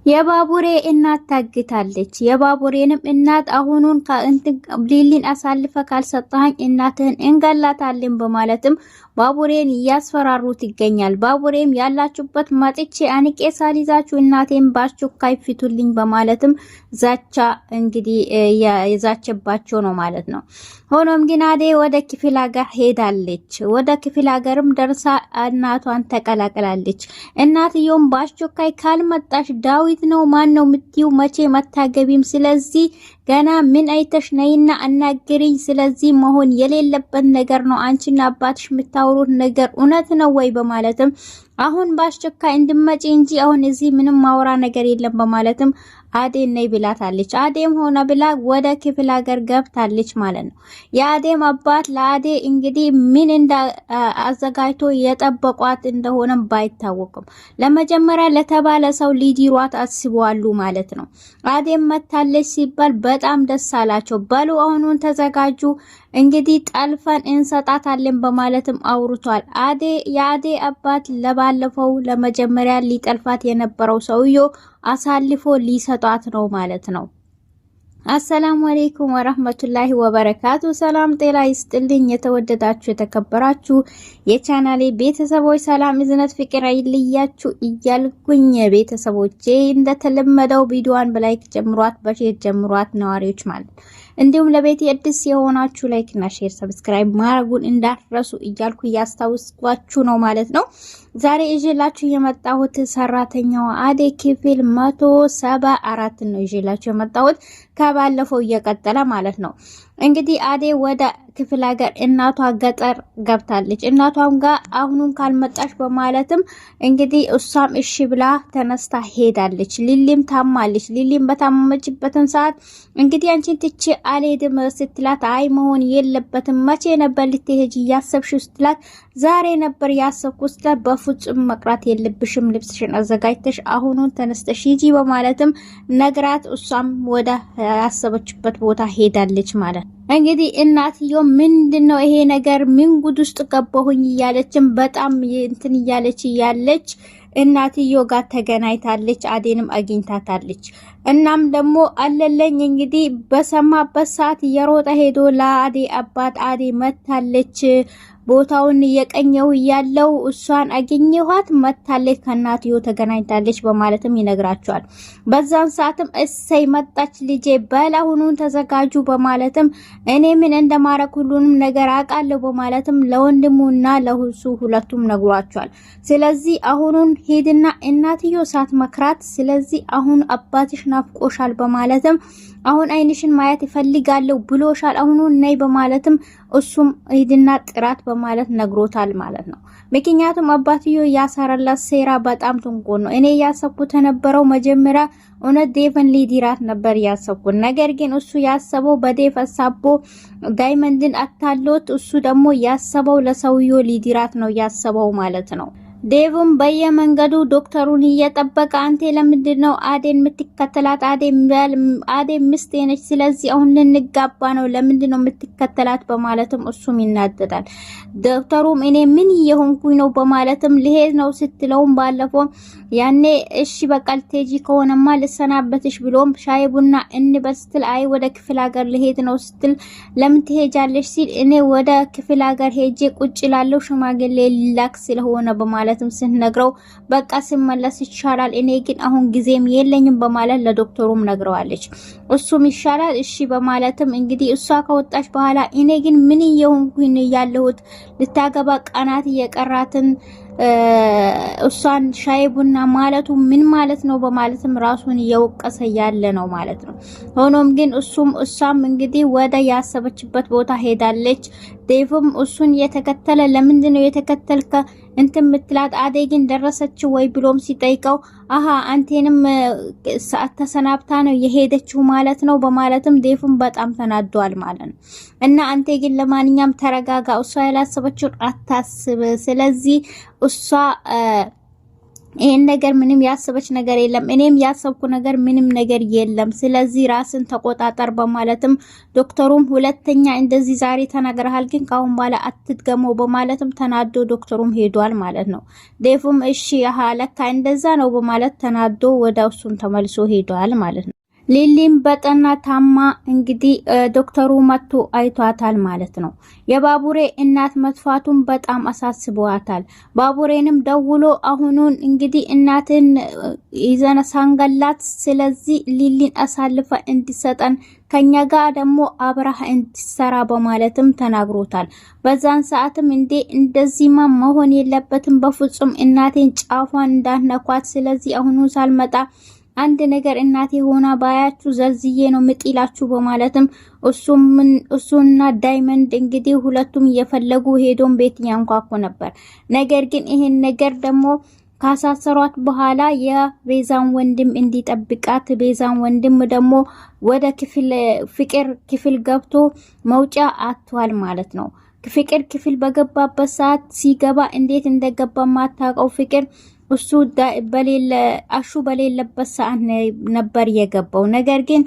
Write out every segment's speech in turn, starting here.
የባቡሬ እናት ታግታለች። የባቡሬንም እናት አሁኑን ሊሊን አሳልፈ ካልሰጣኝ እናትህን እንገላታለን በማለትም ባቡሬን እያስፈራሩት ይገኛል። ባቡሬም ያላችሁበት መጥቼ አንቄ ሳልይዛችሁ እናቴን በአስቸኳይ ፍቱልኝ በማለትም ዛቻ እንግዲህ የዛቸባቸው ነው ማለት ነው። ሆኖም ግን አዴ ወደ ክፍለ ሀገር ሄዳለች። ወደ ክፍለ ሀገርም ደርሳ እናቷን ተቀላቅላለች። እናትየውም በአስቸኳይ ካልመጣሽ ዳዊት ነው ማን ነው የምትይው? መቼ መታገቢም? ስለዚህ ገና ምን አይተሽ ነይና አናግሪኝ። ስለዚህ መሆን የሌለበት ነገር ነው። አንቺና አባትሽ የምታወሩት ነገር እውነት ነው ወይ በማለትም አሁን በአስቸኳይ እንድመጪ እንጂ አሁን እዚህ ምንም ማውራ ነገር የለም በማለትም አዴም ነይ ብላታለች። አዴም ሆነ ብላ ወደ ክፍለ ሀገር ገብታለች ማለት ነው። የአዴም አባት ለአዴ እንግዲህ ምን አዘጋጅቶ የጠበቋት እንደሆነ ባይታወቅም ለመጀመሪያ ለተባለ ሰው ሊዲሯት አስበዋሉ ማለት ነው። አዴም መታለች ሲባል በጣም ደስ አላቸው። በሉ አሁኑን ተዘጋጁ እንግዲህ ጠልፈን እንሰጣታለን በማለትም አውርቷል። የአዴ አባት ለባለፈው ለመጀመሪያ ሊጠልፋት የነበረው ሰውዮ አሳልፎ ሊሰጣት ነው ማለት ነው። አሰላሙ አለይኩም ወራህመቱላሂ ወበረካቱ። ሰላም ጤና ይስጥልኝ። የተወደዳችሁ የተከበራችሁ የቻናሌ ቤተሰቦች ሰላም እዝነት ፍቅር አይለያችሁ እያልኩኝ ቤተሰቦቼ እንደተለመደው ቪዲዮዋን በላይክ ጀምሯት፣ በሼር ጀምሯት ነዋሪዎች ማለት እንዲሁም ለቤት አዲስ የሆናችሁ ላይክ እና ሼር ሰብስክራይብ ማድረጉን እንዳትረሱ እያልኩ እያስታውስኳችሁ ነው ማለት ነው። ዛሬ ይዤላችሁ የመጣሁት ሰራተኛዋ አዴ ክፍል 174 ነው ይዤላችሁ የመጣሁት ከባለፈው እየቀጠለ ማለት ነው። እንግዲህ አዴ ወደ ክፍለ ሀገር እናቷ ገጠር ገብታለች። እናቷም ጋር አሁኑን ካልመጣሽ በማለትም እንግዲህ እሷም እሺ ብላ ተነስታ ሄዳለች። ሊሊም ታማለች። ሊሊም በታመመችበትን ሰዓት እንግዲህ አንቺን ትቼ አልሄድም ስትላት አይ መሆን የለበትም መቼ ነበር ልትሄጂ ያሰብሽው ስትላት ዛሬ ነበር ያሰብኩት ስትላት በፍጹም መቅራት የለብሽም ልብስሽን አዘጋጅተሽ አሁኑን ተነስተሽ ሂጂ በማለትም ነግራት እሷም ወደ ያሰበችበት ቦታ ሄዳለች ማለት ነው። እንግዲህ እናትዮ ምንድነው ይሄ ነገር ምን ጉድ ውስጥ ገባሁኝ እያለችም በጣም እንትን እያለች እናትዮ ጋር ተገናኝታለች። አዴንም አግኝታታለች። እናም ደግሞ አለለኝ እንግዲህ በሰማበት ሰዓት የሮጠ ሄዶ ለአዴ አባት አዴ መታለች ቦታውን እየቀኘው ያለው እሷን አገኘኋት መታለች ከናትዮ ተገናኝታለች በማለትም ይነግራቸዋል። በዛን ሰዓትም እሰይ መጣች ልጄ በላሁኑን ተዘጋጁ በማለትም እኔ ምን እንደማረክ ሁሉንም ነገር አውቃለሁ በማለትም ለወንድሙና ለሁሱ ሁለቱም ነግሯቸዋል። ስለዚህ አሁኑን ሄድና እናትዮ ሳትመክራት ስለዚህ አሁን አባትሽ ናፍቆሻል በማለትም አሁን አይንሽን ማየት ይፈልጋለሁ ብሎሻል አሁኑን ነይ በማለትም እሱም ሄድና ጥራት በማለት ነግሮታል ማለት ነው። ምክንያቱም አባትዮ ያሰራላት ሴራ በጣም ተንኮል ነው። እኔ ያሰብኩት የነበረው መጀመሪያ እውነት ዴቭን ሊዲራት ነበር ያሰብኩት። ነገር ግን እሱ ያሰበው በዴቭ አሳቦ ዳይመንድን አታሎት እሱ ደግሞ ያሰበው ለሰውዮ ሊዲራት ነው ያሰበው ማለት ነው። ዴቭም በየመንገዱ ዶክተሩን እየጠበቀ አንተ ለምንድነው አዴን የምትከተላት? አዴ ምስቴ ነች። ስለዚህ አሁን ልንጋባ ነው ለምንድነው የምትከተላት በማለትም እሱም ይናደዳል። ዶክተሩም እኔ ምን እየሆንኩኝ ነው በማለትም ልሄድ ነው ስትለውም ባለፈው ያኔ እሺ በቃ ልትሄጂ ከሆነማ ልሰናበትሽ ብሎም ሻይ ቡና እንበል ስትል አይ ወደ ክፍለ ሀገር ልሄድ ነው ስትል ለምን ትሄጃለሽ ሲል እኔ ወደ ክፍለ ሀገር ሄጄ ቁጭ ላለው ሽማግሌ ላክ ስለሆነ በማለት ስንነግረው በቃ ሲመለስ ይሻላል እኔ ግን አሁን ጊዜም የለኝም በማለት ለዶክተሩም ነግረዋለች። እሱም ይሻላል እሺ በማለትም እንግዲህ እሷ ከወጣች በኋላ እኔ ግን ምን እየሆንኩኝ ያለሁት ልታገባ ቀናት እየቀራትን እሷን ሻይ ቡና ማለቱ ምን ማለት ነው በማለትም ራሱን እየወቀሰ ያለ ነው ማለት ነው። ሆኖም ግን እሷም እንግዲህ ወደ ያሰበችበት ቦታ ሄዳለች። ዴቭም እሱን የተከተለ ለምንድነው የተከተልከ እንትን ምትላት አዴ ግን ደረሰች ወይ ብሎም ሲጠይቀው አሃ አንቴንም ሰዓት ተሰናብታ ነው የሄደችው ማለት ነው በማለትም ዴቭም በጣም ተናዷል ማለት ነው። እና አንቴ ግን ለማንኛውም ተረጋጋ፣ እሷ ያላሰበችውን አታስብ። ስለዚህ እሷ ይሄን ነገር ምንም ያሰበች ነገር የለም፣ እኔም ያሰብኩ ነገር ምንም ነገር የለም፣ ስለዚህ ራስን ተቆጣጠር በማለትም ዶክተሩም ሁለተኛ እንደዚህ ዛሬ ተናግረሃል፣ ግን ካሁን በኋላ አትድገመው በማለትም ተናዶ ዶክተሩም ሄዷል ማለት ነው። ዴፉም እሺ ለካ እንደዛ ነው በማለት ተናዶ ወደ እሱን ተመልሶ ሄዷል ማለት ነው። ሊሊም በጠና ታማ እንግዲህ ዶክተሩ መጥቶ አይቷታል ማለት ነው። የባቡሬ እናት መጥፋቱን በጣም አሳስቧታል። ባቡሬንም ደውሎ አሁኑን እንግዲህ እናትን ይዘነ ሳንገላት፣ ስለዚህ ሊሊን አሳልፈ እንዲሰጠን ከኛ ጋር ደግሞ አብራህ እንዲሰራ በማለትም ተናግሮታል። በዛን ሰዓትም እንደዚህማ መሆን የለበትም በፍጹም እናቴን ጫፏን እንዳትነኳት፣ ስለዚህ አሁኑ ሳልመጣ አንድ ነገር እናቴ ሆና ባያችሁ ዘልዝዬ ነው ምጥላችሁ በማለትም እሱና ዳይመንድ እንግዲህ ሁለቱም እየፈለጉ ሄዶም ቤት ያንኳኩ ነበር። ነገር ግን ይሄን ነገር ደግሞ ካሳሰሯት በኋላ የቤዛን ወንድም እንዲጠብቃት፣ ቤዛን ወንድም ደግሞ ወደ ፍቅር ክፍል ገብቶ መውጫ አጥቷል ማለት ነው። ፍቅር ክፍል በገባበት ሰዓት ሲገባ እንዴት እንደገባ ማታውቀው ፍቅር እሱ አሹ በሌለበት ሰዓት ነበር የገባው። ነገር ግን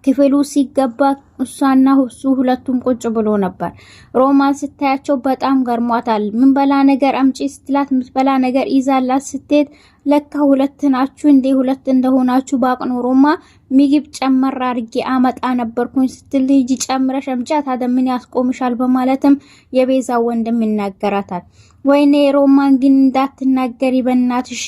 ክፍሉ ሲገባ እሷና እሱ ሁለቱም ቁጭ ብሎ ነበር። ሮማን ስታያቸው በጣም ገርሟታል። ምን በላ ነገር አምጪ ስትላት ምትበላ ነገር ይዛላት ስትሄድ ለካ ሁለት ናችሁ እንዴ? ሁለት እንደሆናችሁ ባቅኖሮማ ምግብ ጨመር አድርጌ አመጣ ነበርኩኝ ስትል ልጅ ጨምረሽ አምጪ ታዲያ ምን ያስቆምሻል? በማለትም የቤዛ ወንድም ይናገራታል። ወይኔ ሮማን ግን እንዳትናገሪ በእናትሽ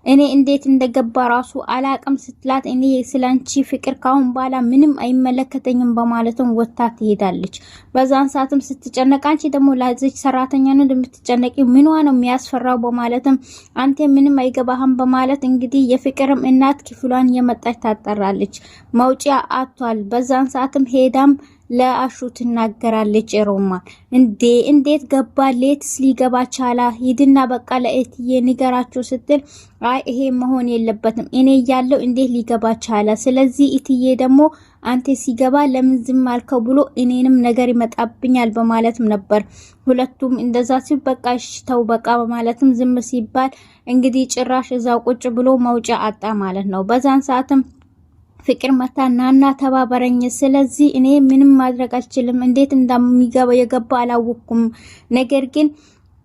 እኔ እንዴት እንደገባ ራሱ አላቅም ስትላት እኔ ስላንቺ ፍቅር ካሁን በኋላ ምንም አይመለከተኝም በማለትም ወጣ ትሄዳለች። በዛን ሰዓትም ስትጨነቅ አንቺ ደግሞ ለዚህ ሰራተኛ ነው እንደምትጨነቂ ምንዋ ነው የሚያስፈራው በማለትም አንተ ምንም አይገባህም በማለት እንግዲህ የፍቅርም እናት ክፍሏን የመጣች ታጠራለች። መውጫ አጥቷል። በዛን ሰዓትም ሄዳም ለአሹ ትናገራለች። ሮማን እንዴት ገባ? ሌትስ ሊገባ ቻላ? ሂድና በቃ ለእትዬ ንገራቸው ስትል አይ ይሄ መሆን የለበትም እኔ ያለው እንዴት ሊገባ ቻላ? ስለዚህ እትዬ ደግሞ አንተ ሲገባ ለምን ዝም አልከው ብሎ እኔንም ነገር ይመጣብኛል በማለትም ነበር። ሁለቱም እንደዛ ሲል በቃ ተው በቃ በማለትም ዝም ሲባል እንግዲህ ጭራሽ እዛው ቁጭ ብሎ መውጫ አጣ ማለት ነው። በዛን ሰዓትም ፍቅር መታ ናና ተባበረኝ፣ ስለዚህ እኔ ምንም ማድረግ አልችልም፣ እንዴት እንደሚገባ የገባ አላወኩም፣ ነገር ግን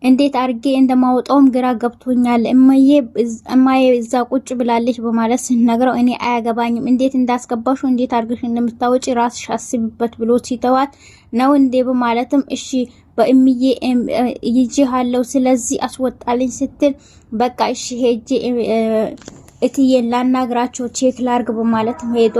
እንዴት አርጌ እንደማውጣውም ግራ ገብቶኛል፣ እማዬ እዛ ቁጭ ብላለች በማለት ሲነግረው እኔ አያገባኝም፣ እንዴት እንዳስገባሹ እንዴት አርገሽ እንደምታወጪ ራስሽ አስቢበት ብሎ ሲተዋት ነው እንዴ በማለትም እሺ በእምዬ ይጂሃለው ስለዚህ አስወጣልኝ ስትል በቃ እሺ ሄጄ እትዬን ላናግራቸው ቼክ ላርግ በማለት ሄዶ